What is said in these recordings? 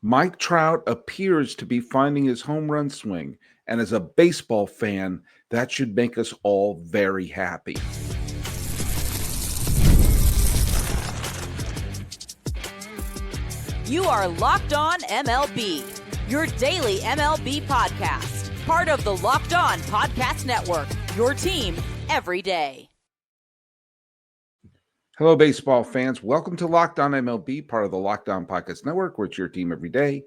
Mike Trout appears to be finding his home run swing, and as a baseball fan, that should make us all very happy. You are Locked On MLB, your daily MLB podcast, part of the Locked On Podcast Network, your team every day. Hello, baseball fans. Welcome to Locked On MLB, part of the Locked On Podcast Network, where it's your team every day.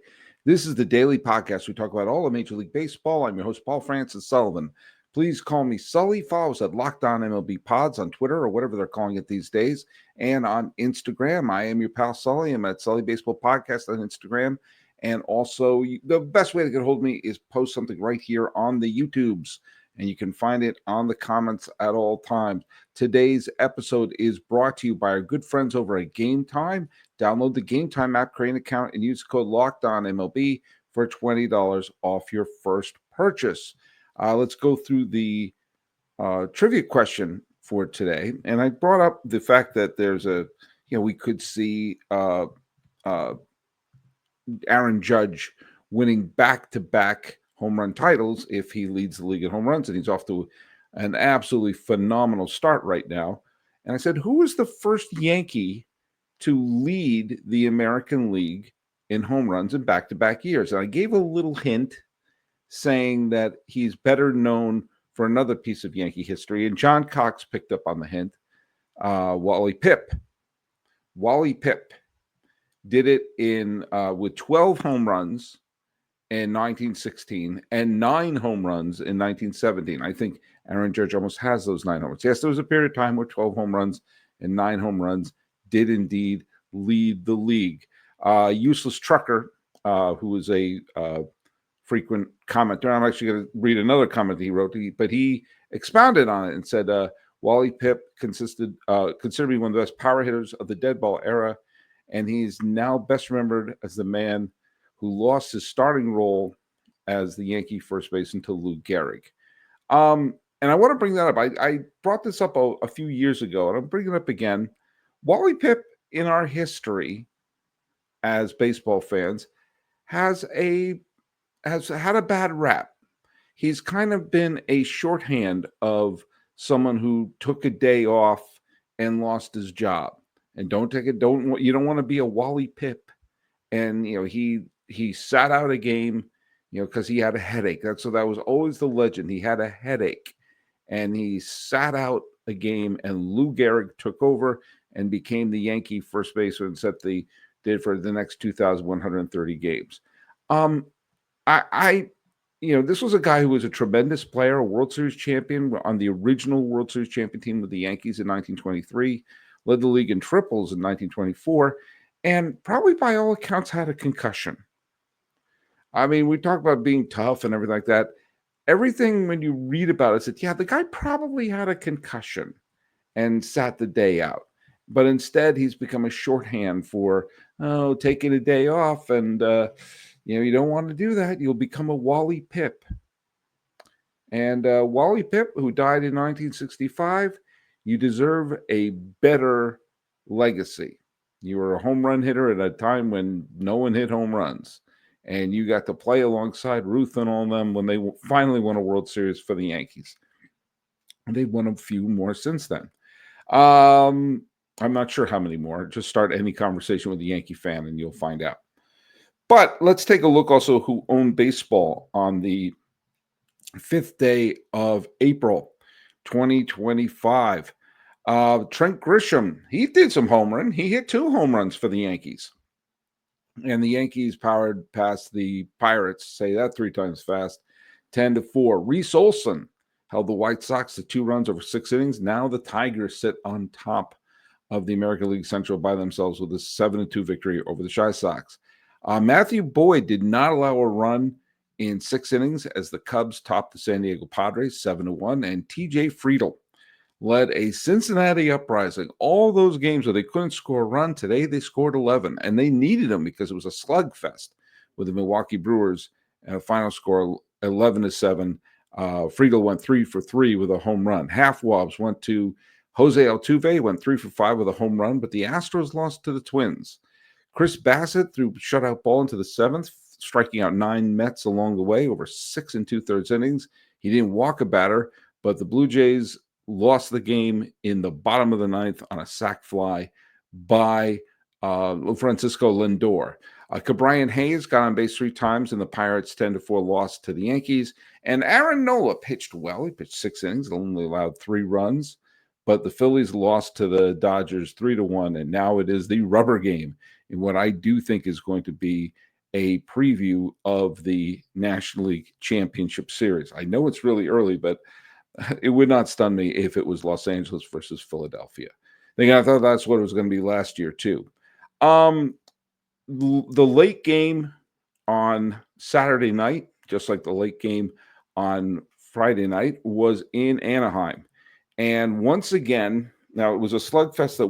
This is the daily podcast. We talk about all of Major League Baseball. I'm your host, Paul Francis Sullivan. Please call me Sully. Follow us at Locked On MLB Pods on Twitter or whatever they're calling it these days. And on Instagram, I am your pal Sully. I'm at Sully Baseball Podcast on Instagram. And also, the best way to get a hold of me is post something right here on the YouTubes. And you can find it on the comments at all times. Today's episode is brought to you by our good friends over at Gametime. Download the Gametime app, create an account, and use the code LOCKEDONMLB for $20 off your first purchase. Let's go through the trivia question for today. And I brought up the fact that there's we could see Aaron Judge winning back-to-back home run titles if he leads the league in home runs, and he's off to an absolutely phenomenal start right now. And I said, who was the first Yankee to lead the American League in home runs in back-to-back years? And I gave a little hint saying that he's better known for another piece of Yankee history, and John Cox picked up on the hint. Wally Pipp. Wally Pipp did it in with 12 home runs in 1916 and 9 home runs in 1917. I think Aaron Judge almost has those 9 home runs. Yes, there was a period of time where 12 home runs and 9 home runs did indeed lead the league. Useless Trucker, who was a frequent commenter. I'm actually going to read another comment he wrote, but he expounded on it and said, Wally Pipp considered to be one of the best power hitters of the dead ball era, and he's now best remembered as the man who lost his starting role as the Yankee first baseman to Lou Gehrig. And I want to bring that up. I brought this up a few years ago, and I'm bringing it up again. Wally Pipp, in our history as baseball fans, has had a bad rap. He's kind of been a shorthand of someone who took a day off and lost his job. And you don't want to be a Wally Pipp. And he sat out a game, because he had a headache. That was always the legend. He had a headache, and he sat out a game, and Lou Gehrig took over and became the Yankee first baseman, did for the next 2,130 games. This was a guy who was a tremendous player, a World Series champion on the original World Series champion team with the Yankees in 1923, led the league in triples in 1924, and probably by all accounts had a concussion. I mean, we talk about being tough and everything like that. Everything, when you read about it, said, yeah, the guy probably had a concussion and sat the day out. But instead, he's become a shorthand for, taking a day off. And, you don't want to do that. You'll become a Wally Pipp. And Wally Pipp, who died in 1965, you deserve a better legacy. You were a home run hitter at a time when no one hit home runs. And you got to play alongside Ruth and all of them when they finally won a World Series for the Yankees. And they've won a few more since then. I'm not sure how many more. Just start any conversation with a Yankee fan and you'll find out. But let's take a look also who owned baseball on the 5th day of April, 2025. Trent Grisham, he did some home run. He hit 2 home runs for the Yankees. And the Yankees powered past the Pirates, say that 3 times fast, 10-4. Reese Olson held the White Sox to 2 runs over 6 innings. Now the Tigers sit on top of the American League Central by themselves with a 7-2 victory over the Chi Sox. Matthew Boyd did not allow a run in 6 innings as the Cubs topped the San Diego Padres 7-1, and TJ Friedl led a Cincinnati uprising. All those games where they couldn't score a run, today they scored 11, and they needed them because it was a slugfest with the Milwaukee Brewers and a final score 11-7. Friedl went 3 for 3 with a home run. Half Wobbs went to Jose Altuve, went 3 for 5 with a home run, but the Astros lost to the Twins. Chris Bassett threw shutout ball into the seventh, striking out 9 Mets along the way over 6 2/3 innings. He didn't walk a batter, but the Blue Jays lost the game in the bottom of the ninth on a sac fly by Francisco Lindor. Cabrian Hayes got on base 3 times in the Pirates' 10-4 loss to the Yankees. And Aaron Nola pitched well. He pitched 6 innings, only allowed 3 runs. But the Phillies lost to the Dodgers 3-1, and now it is the rubber game in what I do think is going to be a preview of the National League Championship Series. I know it's really early, but it would not stun me if it was Los Angeles versus Philadelphia. I thought that's what it was going to be last year, too. The late game on Saturday night, just like the late game on Friday night, was in Anaheim. And once again, now it was a slugfest that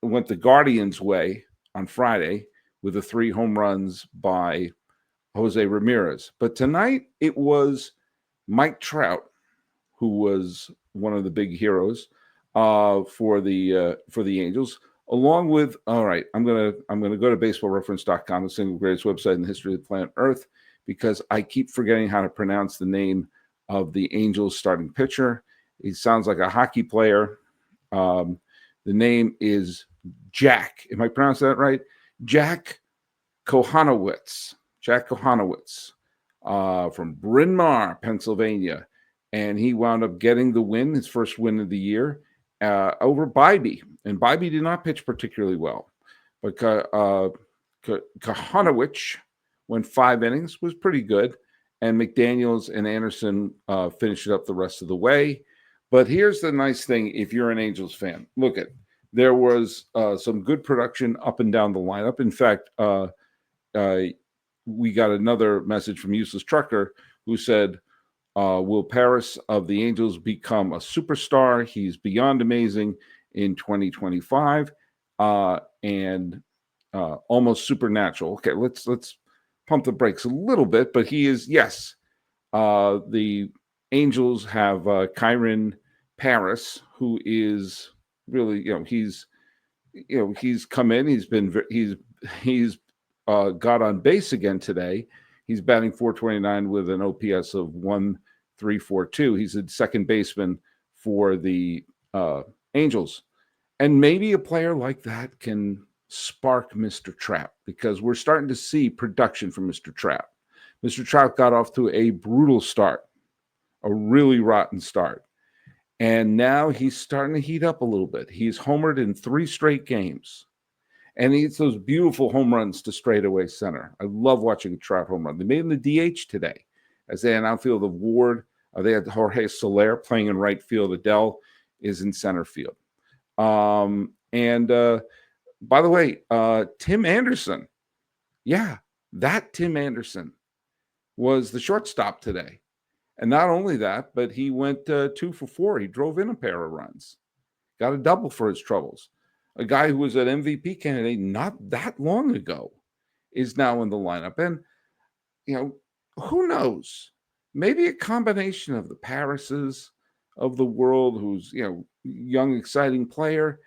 went the Guardians' way on Friday with the 3 home runs by Jose Ramirez. But tonight it was Mike Trout, who was one of the big heroes for the Angels, along with, all right, I'm gonna go to baseballreference.com, the single greatest website in the history of the planet Earth, because I keep forgetting how to pronounce the name of the Angels starting pitcher. He sounds like a hockey player. The name is Jack. Am I pronouncing that right? Jack Kohanowitz. Jack Kohanowitz from Bryn Mawr, Pennsylvania. And he wound up getting the win, his first win of the year, over Bybee. And Bybee did not pitch particularly well. But Kohanowitz went 5 innings, was pretty good. And McDaniels and Anderson finished it up the rest of the way. But here's the nice thing if you're an Angels fan. Look at, there was some good production up and down the lineup. In fact, we got another message from Useless Trucker who said, will Paris of the Angels become a superstar? He's beyond amazing in 2025 and almost supernatural. Okay, let's pump the brakes a little bit, but he is, yes. The Angels have Kyron Paris, who is really, he's come in. He's got on base again today. He's batting .429 with an OPS of 1.342. He's a second baseman for the Angels. And maybe a player like that can spark Mr. Trout, because we're starting to see production from Mr. Trout. Mr. Trout got off to a brutal start, a really rotten start. And now he's starting to heat up a little bit. He's homered in 3 straight games. And he hits those beautiful home runs to straightaway center. I love watching a Trout home run. They made him the DH today as they had an outfield of Ward. They had Jorge Soler playing in right field. Adele is in center field. By the way, Tim Anderson. Yeah, that Tim Anderson was the shortstop today. And not only that, but he went 2 for 4. He drove in a pair of runs. Got a double for his troubles. A guy who was an MVP candidate not that long ago is now in the lineup. And, who knows? Maybe a combination of the Parises of the world, who's, young, exciting player,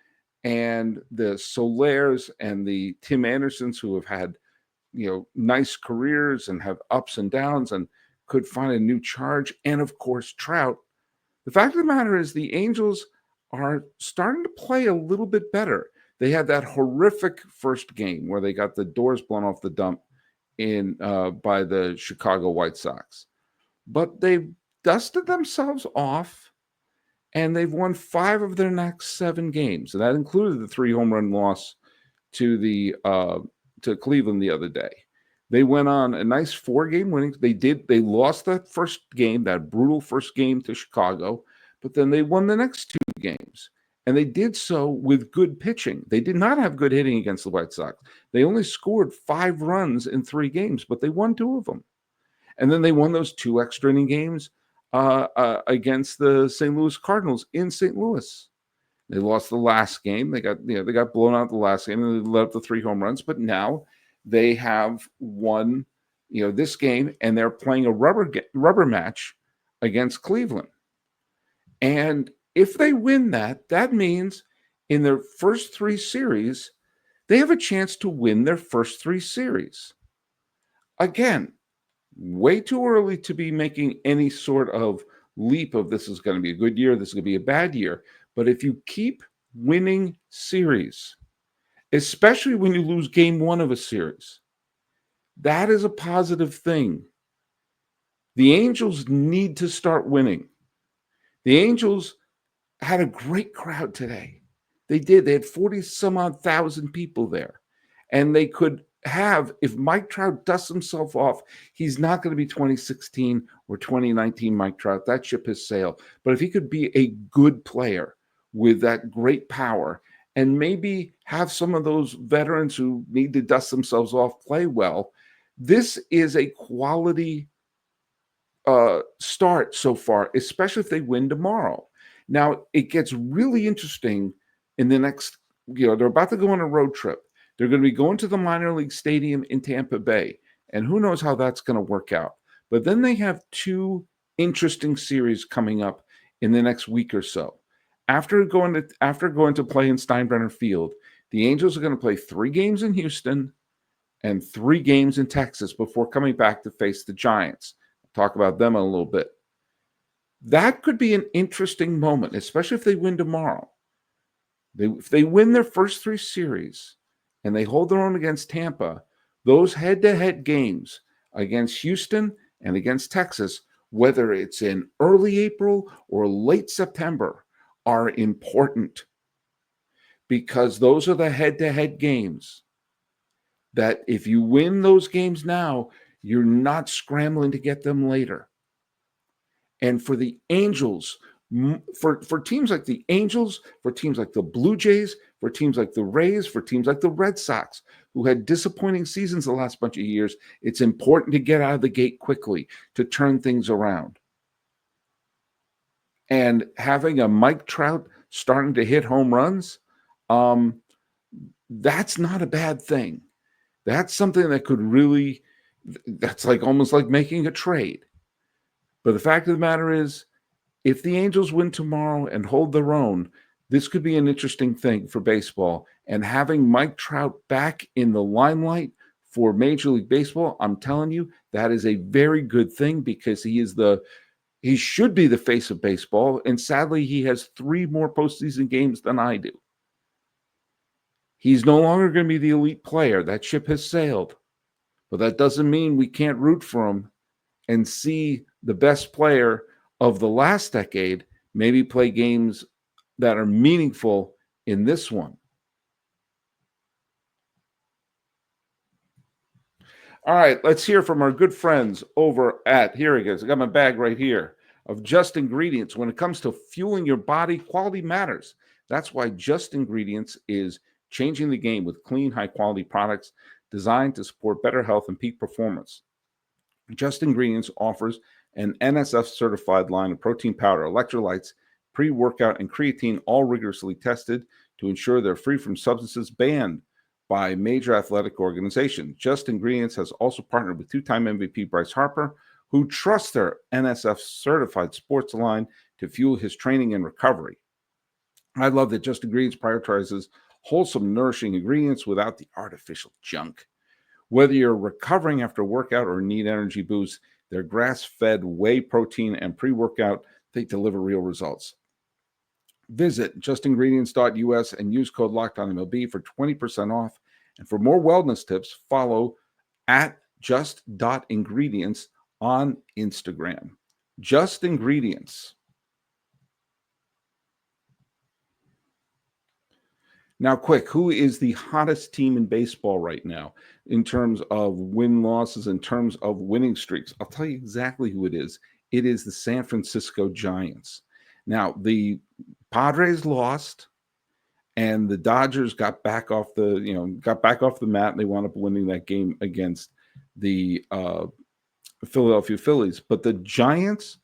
and the Solers and the Tim Andersons who have had, nice careers and have ups and downs and could find a new charge. And, of course, Trout. The fact of the matter is the Angels are starting to play a little bit better. They had that horrific first game where they got the doors blown off the dump by the Chicago White Sox. But they've dusted themselves off, and they've won 5 of their next 7 games. And that included the 3 home run loss to Cleveland the other day. They went on a nice 4-game winning. They lost that first game, that brutal first game to Chicago, but then they won the next 2 games. And they did so with good pitching. They did not have good hitting against the White Sox. They only scored 5 runs in 3 games, but they won 2 of them. And then they won those 2 extra inning games against the St. Louis Cardinals in St. Louis. They lost the last game. They got blown out the last game, and they let up the 3 home runs. But now they have won, this game, and they're playing a rubber match against Cleveland. And if they win that means in their first 3 series, they have a chance to win their first 3 series. Again, way too early to be making any sort of leap of this is going to be a good year, this is going to be a bad year. But if you keep winning series, especially when you lose game 1 of a series, that is a positive thing. The Angels need to start winning. The Angels had a great crowd today. They did. They had 40 some odd thousand people there. And they could have, if Mike Trout dusts himself off, he's not going to be 2016 or 2019 Mike Trout. That ship has sailed. But if he could be a good player with that great power and maybe have some of those veterans who need to dust themselves off play well, this is a quality start so far, especially if they win tomorrow. Now, it gets really interesting in the next, they're about to go on a road trip. They're going to be going to the minor league stadium in Tampa Bay, and who knows how that's going to work out. But then they have 2 interesting series coming up in the next week or so. After going to play in Steinbrenner Field, the Angels are going to play 3 games in Houston and 3 games in Texas before coming back to face the Giants. Talk about them in a little bit. That could be an interesting moment, especially if they win tomorrow. If they win their first 3 series and they hold their own against Tampa, those head-to-head games against Houston and against Texas, whether it's in early April or late September, are important because those are the head-to-head games that if you win those games now, you're not scrambling to get them later. And for the Angels, for teams like the Angels, for teams like the Blue Jays, for teams like the Rays, for teams like the Red Sox, who had disappointing seasons the last bunch of years, it's important to get out of the gate quickly to turn things around. And having a Mike Trout starting to hit home runs, that's not a bad thing. That's something that could really, that's like almost like making a trade. But the fact of the matter is, if the Angels win tomorrow and hold their own, this could be an interesting thing for baseball. And having Mike Trout back in the limelight for Major League Baseball, I'm telling you, that is a very good thing because he should be the face of baseball. And sadly, he has 3 more postseason games than I do. He's no longer going to be the elite player. That ship has sailed. But that doesn't mean we can't root for him and see the best player of the last decade maybe play games that are meaningful in this one. All right, let's hear from our good friends over at, here it is, I got my bag right here, of Just Ingredients. When it comes to fueling your body, quality matters. That's why Just Ingredients is changing the game with clean, high-quality products designed to support better health and peak performance. Just Ingredients offers an NSF-certified line of protein powder, electrolytes, pre-workout, and creatine, all rigorously tested to ensure they're free from substances banned by major athletic organizations. Just Ingredients has also partnered with 2-time MVP Bryce Harper, who trusts their NSF-certified sports line to fuel his training and recovery. I love that Just Ingredients prioritizes wholesome, nourishing ingredients without the artificial junk. Whether you're recovering after a workout or need energy boost, their grass-fed whey protein and pre-workout, they deliver real results. Visit justingredients.us and use code LOCKEDONMLB for 20% off. And for more wellness tips, follow at just.ingredients on Instagram. Just Ingredients. Now, quick, who is the hottest team in baseball right now in terms of win-losses, in terms of winning streaks? I'll tell you exactly who it is. It is the San Francisco Giants. Now, the Padres lost, and the Dodgers got back off the mat, and they wound up winning that game against the Philadelphia Phillies. But the Giants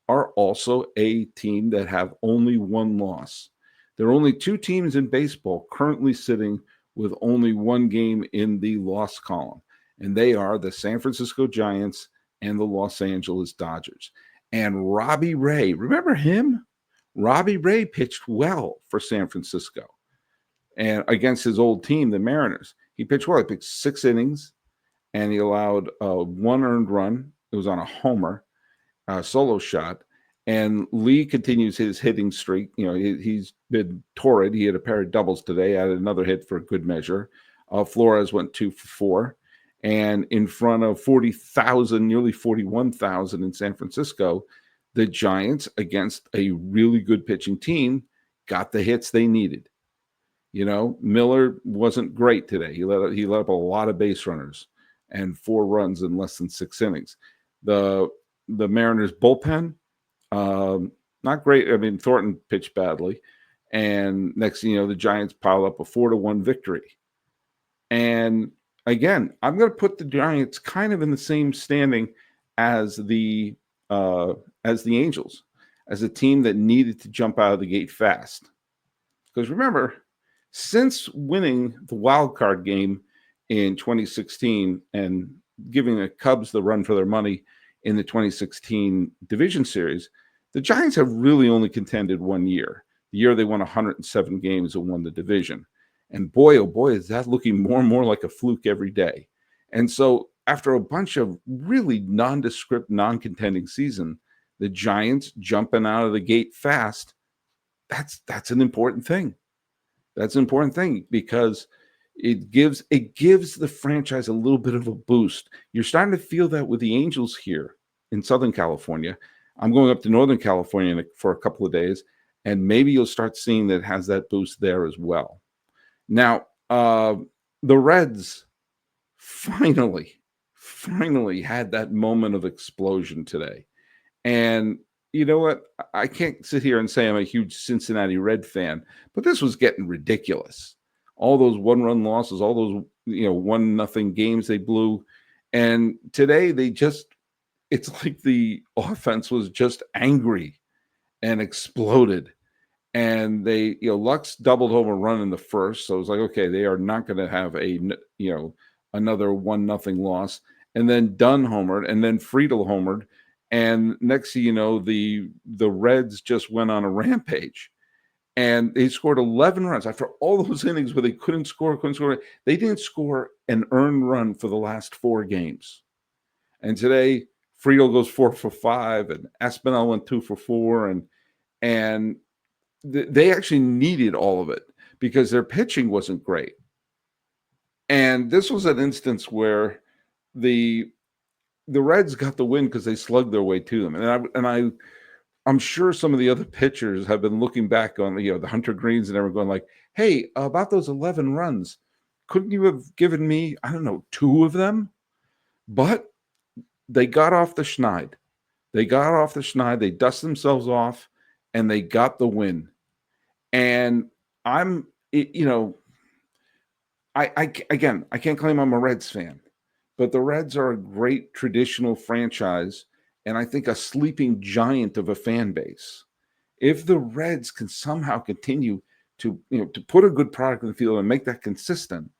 are also a team that have only 1 loss. There are only 2 teams in baseball currently sitting with only 1 game in the loss column, and they are the San Francisco Giants and the Los Angeles Dodgers. And Robbie Ray, remember him? Robbie Ray pitched well for San Francisco. and against his old team, the Mariners. He pitched well. He pitched 6 innings, and he allowed 1 earned run. It was on a homer, solo shot. And Lee continues his hitting streak. He's been torrid. He had a pair of doubles today, added another hit for good measure. Flores went 2 for 4. And in front of 40,000, nearly 41,000 in San Francisco, the Giants, against a really good pitching team, got the hits they needed. Miller wasn't great today. He let up a lot of base runners and 4 runs in less than 6 innings. The Mariners bullpen, not great. I mean, Thornton pitched badly, and next thing you know, the Giants piled up a 4-1 victory. And again, I'm going to put the Giants kind of in the same standing as the Angels, as a team that needed to jump out of the gate fast. Because remember, since winning the wild card game in 2016 and giving the Cubs the run for their money in the 2016 division series, the Giants have really only contended 1 year. The year they won 107 games and won the division. And boy, oh boy, is that looking more and more like a fluke every day. And so after a bunch of really nondescript, non-contending season, the Giants jumping out of the gate fast, that's an important thing. That's an important thing because it gives the franchise a little bit of a boost. You're starting to feel that with the Angels here in Southern California. I'm going up to Northern California for a couple of days, and maybe you'll start seeing that it has that boost there as well. Now, the Reds finally had that moment of explosion today. And you know what? I can't sit here and say I'm a huge Cincinnati Red fan, but this was getting ridiculous. All those 1-run losses, all those 1-0 games they blew. And today it's like the offense was just angry and exploded. And they, Lux doubled home a run in the first. So it was like, okay, they are not going to have another 1-0 loss. And then Dunn homered, and then Friedel homered. And next thing you know, the Reds just went on a rampage. And they scored 11 runs. After all those innings where they couldn't score. They didn't score an earned run for the last 4 games. And today, Friedel goes 4 for 5, and Espinal went 2 for 4. And they actually needed all of it because their pitching wasn't great. And this was an instance where the Reds got the win because they slugged their way to them. And I'm sure some of the other pitchers have been looking back on the Hunter Greens and everyone going like, hey, about those 11 runs, couldn't you have given me, 2 of them? But they got off the schneid. They dust themselves off, and they got the win. And I can't claim I'm a Reds fan, but the Reds are a great traditional franchise, and I think a sleeping giant of a fan base. If the Reds can somehow continue to put a good product in the field and make that consistent,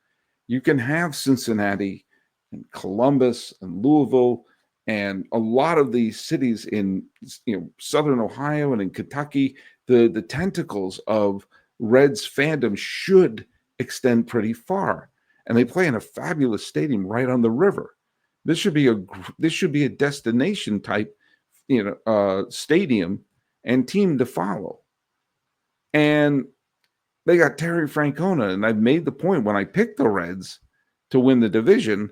you can have Cincinnati and Columbus and Louisville and a lot of these cities in Southern Ohio and in Kentucky. The tentacles of Reds fandom should extend pretty far, and they play in a fabulous stadium right on the river. This should be a destination type, stadium and team to follow. And they got Terry Francona, and I've made the point when I picked the Reds to win the division,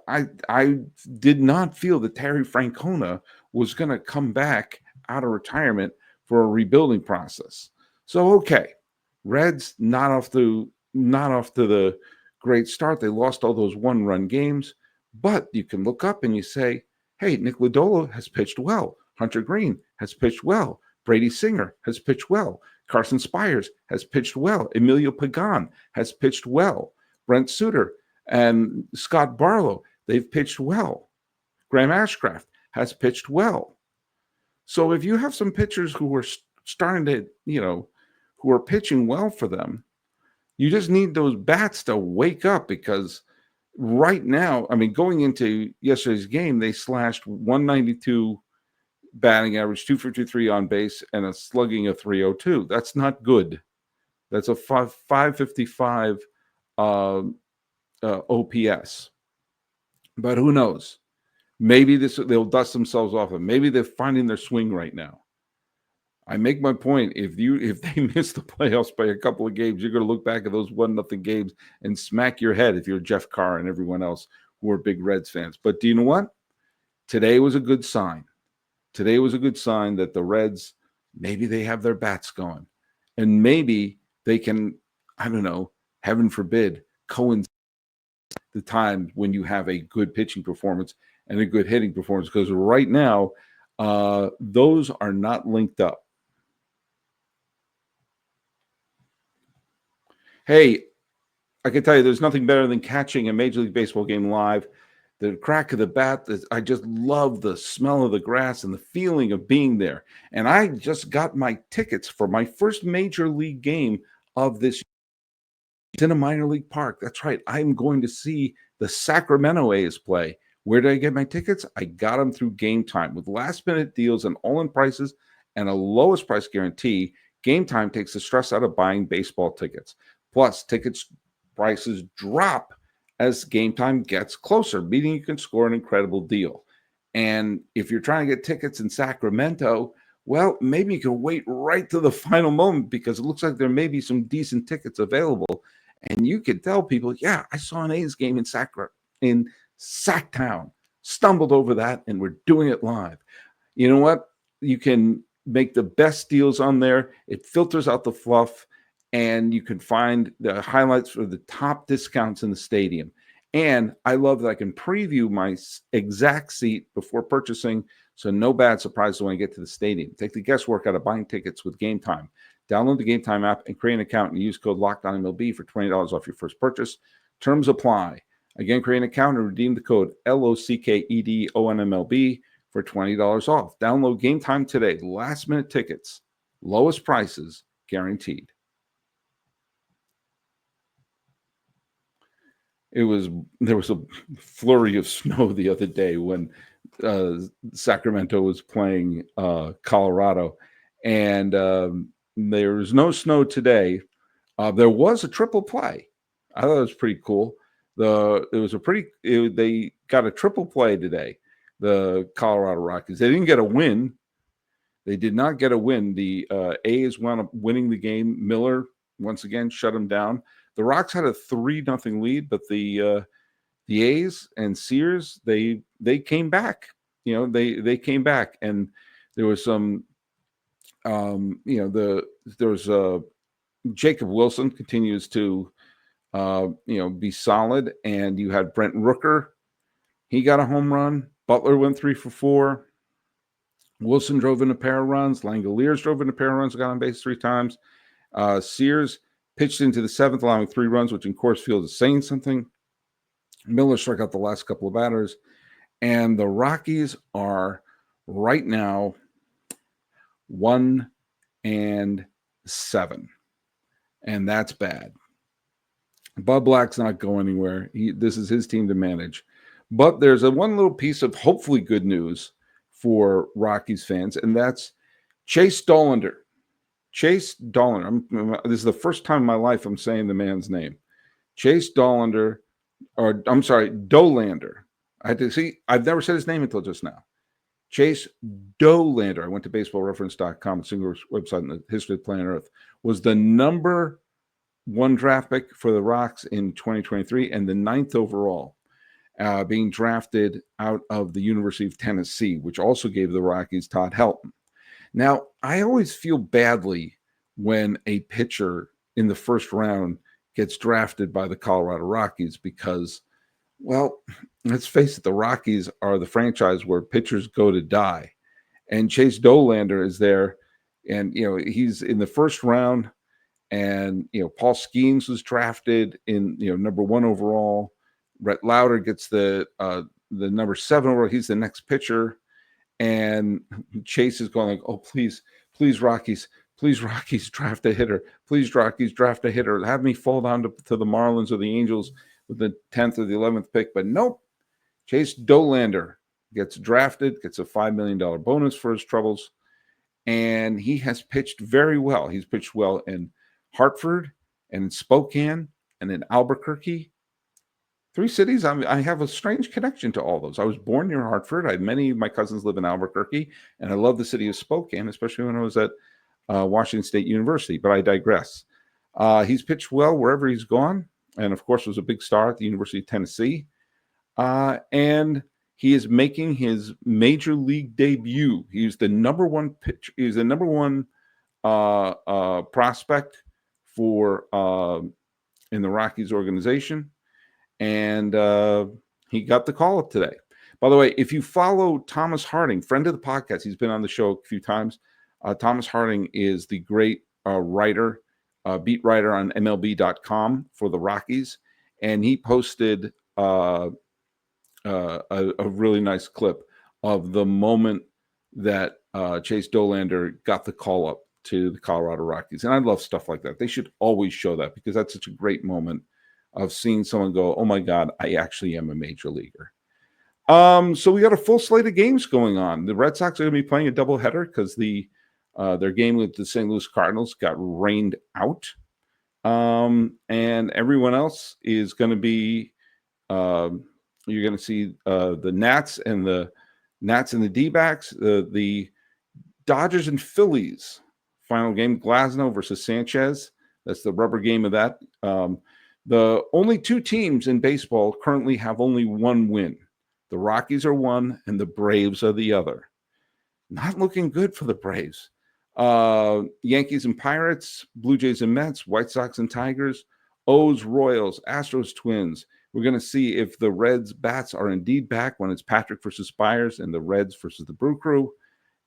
I did not feel that Terry Francona was going to come back out of retirement for a rebuilding process. So, okay, Reds not off to the great start. They lost all those 1-run games, but you can look up and you say, hey, Nick Lodolo has pitched well. Hunter Green has pitched well. Brady Singer has pitched well. Carson Spires has pitched well. Emilio Pagan has pitched well. Brent Suter and Scott Barlow, they've pitched well. Graham Ashcraft has pitched well. So if you have some pitchers who are starting to, who are pitching well for them, you just need those bats to wake up, because right now, going into yesterday's game, they slashed 192 batting average, 253 on base, and a slugging of 302. That's not good. That's a 555 OPS. But who knows? Maybe they'll dust themselves off, and maybe they're finding their swing right now. I make my point. If they miss the playoffs by a couple of games, you're going to look back at those 1-0 games and smack your head if you're Jeff Carr and everyone else who are big Reds fans. But do you know what? Today was a good sign. Today was a good sign that the Reds, maybe they have their bats going, and maybe they can, I don't know, heaven forbid, coincide the time when you have a good pitching performance and a good hitting performance, because right now those are not linked up. Hey, I can tell you there's nothing better than catching a Major League Baseball game live. The crack of the bat, I just love the smell of the grass and the feeling of being there. And I just got my tickets for my first Major League game of this year. It's in a minor league park. That's right. I'm going to see the Sacramento A's play. Where did I get my tickets? I got them through Gametime with last-minute deals and all-in prices and a lowest price guarantee. Gametime takes the stress out of buying baseball tickets. Plus, tickets prices drop as Gametime gets closer, meaning you can score an incredible deal. And if you're trying to get tickets in Sacramento, well, maybe you can wait right to the final moment, because it looks like there may be some decent tickets available. And you can tell people, yeah, I saw an A's game in Sacktown, stumbled over that, and we're doing it live. You know what? You can make the best deals on there. It filters out the fluff, and you can find the highlights for the top discounts in the stadium. And I love that I can preview my exact seat before purchasing, so no bad surprises when I get to the stadium. Take the guesswork out of buying tickets with Gametime. Download the Gametime app and create an account, and use code LOCKEDONMLB for $20 off your first purchase. Terms apply. Again, create an account and redeem the code LOCKEDONMLB for $20 off. Download Gametime today. Last-minute tickets, lowest prices guaranteed. There was a flurry of snow the other day when Sacramento was playing Colorado, and there was no snow today. There was a triple play. I thought it was pretty cool. They got a triple play today, the Colorado Rockies. They didn't get a win. They did not get a win. The A's wound up winning the game. Miller, once again, shut them down. The Rocks had a 3-0 lead, but the A's and Sears, they came back. They came back, and there was some, Jacob Wilson continues to, be solid, and you had Brent Rooker. He got a home run. Butler went 3 for 4. Wilson drove in a pair of runs. Langoliers drove in a pair of runs, got on base 3 times. Sears pitched into the 7th, allowing 3 runs, which in Coors Field is saying something. Miller struck out the last couple of batters. And the Rockies are right now 1-7. And that's bad. Bud Black's not going anywhere. This is his team to manage. But there's one little piece of hopefully good news for Rockies fans, and that's Chase Dollander. Chase Dollander. This is the first time in my life I'm saying the man's name. Chase Dollander, or I'm sorry, Dollander. I had to see. I've never said his name until just now. Chase Dollander. I went to baseballreference.com, a single website in the history of planet Earth. Was the number 1 draft pick for the Rocks in 2023 and the 9th overall, being drafted out of the University of Tennessee, which also gave the Rockies Todd Helton. Now, I always feel badly when a pitcher in the first round gets drafted by the Colorado Rockies because, well, let's face it, the Rockies are the franchise where pitchers go to die. And Chase Dollander is there, and, he's in the first round, and, Paul Skeens was drafted in, number 1 overall. Rhett Lauder gets the number 7 overall. He's the next pitcher. And Chase is going like, oh, please, Rockies, draft a hitter. Please, Rockies, draft a hitter. Have me fall down to the Marlins or the Angels with the 10th or the 11th pick. But nope, Chase Dollander gets drafted, gets a $5 million bonus for his troubles, and he has pitched very well. He's pitched well in Hartford, and in Spokane, and in Albuquerque. 3 cities. I have a strange connection to all those. I was born near Hartford. Many of my cousins live in Albuquerque, and I love the city of Spokane, especially when I was at Washington State University. But I digress. He's pitched well wherever he's gone, and of course was a big star at the University of Tennessee. And he is making his major league debut. He's the number one pitch. He's the number one prospect for in the Rockies organization, and he got the call up today. By the way, if you follow Thomas Harding, friend of the podcast, he's been on the show a few times. Thomas Harding is the great writer, beat writer on MLB.com for the Rockies, and he posted a really nice clip of the moment that Chase Dolander got the call up to the Colorado Rockies. And I love stuff like that. They should always show that because that's such a great moment of seeing someone go, oh my God, I actually am a major leaguer. So we got a full slate of games going on. The Red Sox are going to be playing a doubleheader because their game with the St. Louis Cardinals got rained out. And everyone else is going to be, you're going to see the Nats and the D-backs, the Dodgers and Phillies. Final game, Glasnow versus Sanchez. That's the rubber game of that. The only 2 teams in baseball currently have only 1 win. The Rockies are one, and the Braves are the other. Not looking good for the Braves. Yankees and Pirates, Blue Jays and Mets, White Sox and Tigers, O's, Royals, Astros, Twins. We're going to see if the Reds bats are indeed back when it's Patrick versus Spires and the Reds versus the Brew Crew.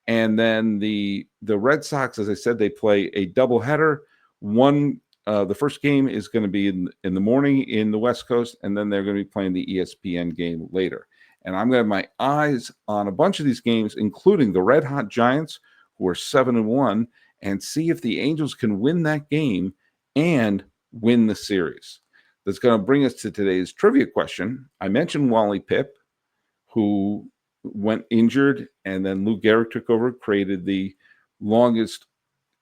And then the Red Sox, as I said, they play a doubleheader. The first game is going to be in the morning in the West Coast, and then they're going to be playing the ESPN game later. And I'm going to have my eyes on a bunch of these games, including the Red Hot Giants, who are 7-1, and see if the Angels can win that game and win the series. That's going to bring us to today's trivia question. I mentioned Wally Pipp, who went injured, and then Lou Gehrig took over, created the longest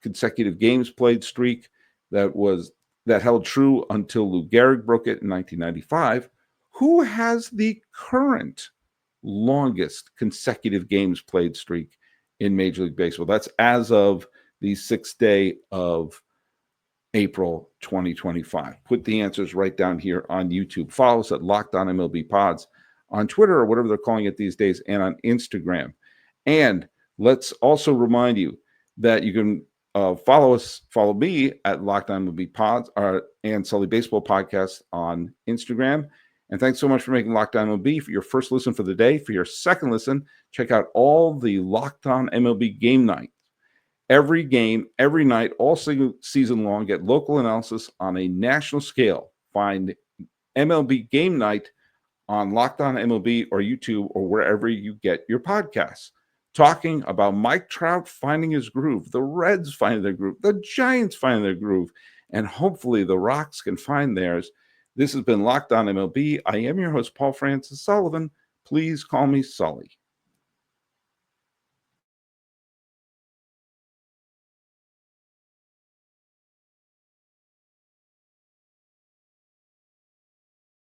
consecutive games played streak that held true until Lou Gehrig broke it in 1995. Who has the current longest consecutive games played streak in Major League Baseball? That's as of the 6th day of April 2025. Put the answers right down here on YouTube. Follow us at Locked On MLB Pods on Twitter, or whatever they're calling it these days, and on Instagram. And let's also remind you that you can follow me at Locked On MLB Pods and Sully Baseball Podcast on Instagram. And thanks so much for making Locked On MLB for your first listen for the day. For your second listen, check out all the Locked On MLB game nights. Every game, every night, all season long, get local analysis on a national scale. Find MLB Game Night on Locked On MLB or YouTube or wherever you get your podcasts. Talking about Mike Trout finding his groove, the Reds finding their groove, the Giants finding their groove, and hopefully the Rocks can find theirs. This has been Locked On MLB. I am your host, Paul Francis Sullivan. Please call me Sully.